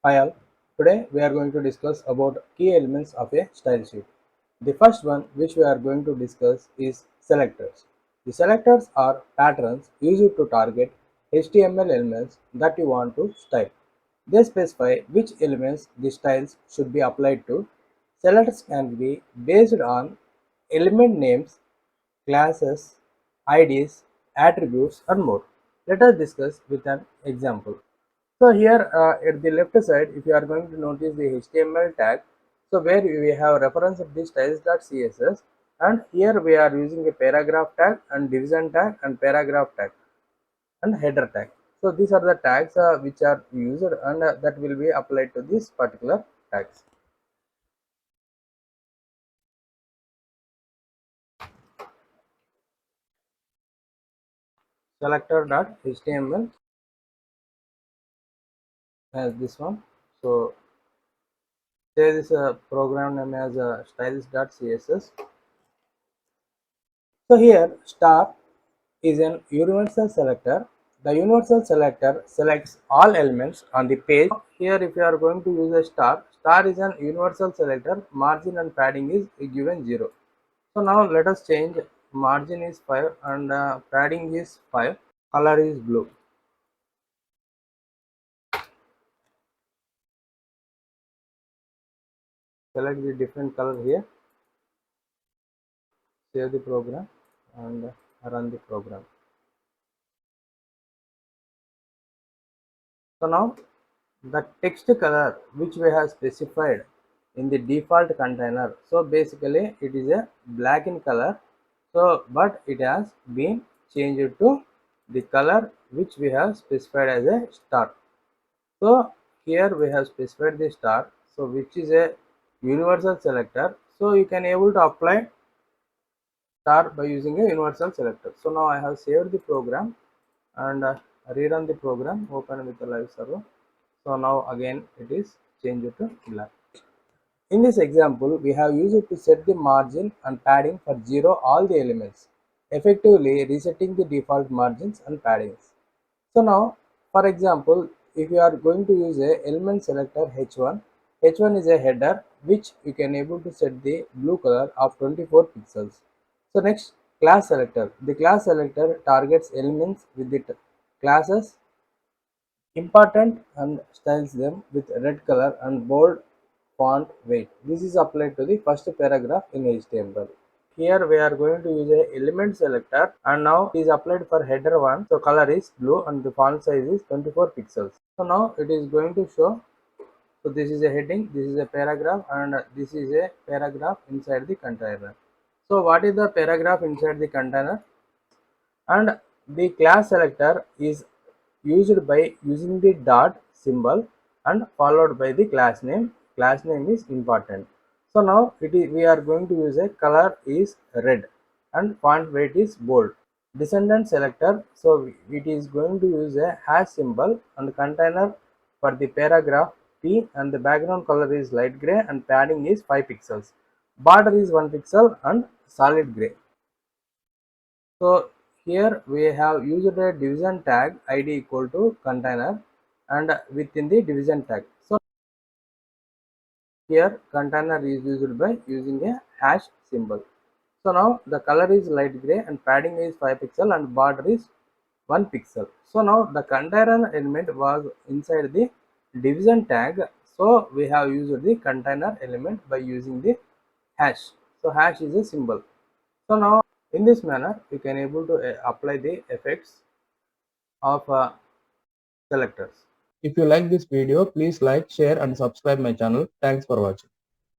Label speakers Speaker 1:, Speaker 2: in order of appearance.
Speaker 1: Hi all. Today we are going to discuss about key elements of a style sheet. The first one which we are going to discuss is selectors. The selectors are patterns used to target HTML elements that you want to style. They specify which elements the styles should be applied to. Selectors can be based on element names, classes, IDs, attributes and more. Let us discuss with an example. So here at the left side, if you are going to notice the HTML tag, so where we have reference of the styles.css, and here we are using a paragraph tag and division tag and paragraph tag and header tag. So these are the tags which are used and that will be applied to this particular tags. Selector.html as this one. So there is a program name as styles.css. So here star is an universal selector. The universal selector selects all elements on the page. Here if you are going to use a star, star is an universal selector, margin and padding is given 0. So now let us change, margin is 5 and padding is 5, color is blue. Select the different color here, save the program and run the program. So now the text color which we have specified in the default container, so basically it is a black in color, so but it has been changed to the color which we have specified as a star. So here we have specified the star, so which is a universal selector, so you can able to apply star by using a universal selector. So now I have saved the program and read on the program, open with the live server. So now again it is changed to black. In this example, we have used to set the margin and padding for 0 all the elements, effectively resetting the default margins and paddings. So now, for example, if you are going to use a element selector H1, H1 is a header which you can able to set the blue color of 24 pixels. So next, class selector. The class selector targets elements with the classes important and styles them with red color and bold font weight. This is applied to the first paragraph in HTML. Here we are going to use a element selector and now it is applied for header 1. So color is blue and the font size is 24 pixels. So now it is going to show. So this is a heading, this is a paragraph and this is a paragraph inside the container. So what is the paragraph inside the container? And the class selector is used by using the dot symbol and followed by the class name. Class name is important. So now we are going to use a color is red and font weight is bold. Descendant selector, so it is going to use a hash symbol and container for the paragraph p and the background color is light gray and padding is 5 pixels. Border is 1 pixel and solid gray. So here we have used a division tag id equal to container and within the division tag. So here container is used by using a hash symbol. So now the color is light gray and padding is 5 pixel and border is 1 pixel. So now the container element was inside the division tag. So we have used the container element by using the hash. So hash is a symbol. So now in this manner you can able to apply the effects of selectors. If you like this video, please like, share and subscribe my channel. Thanks for watching.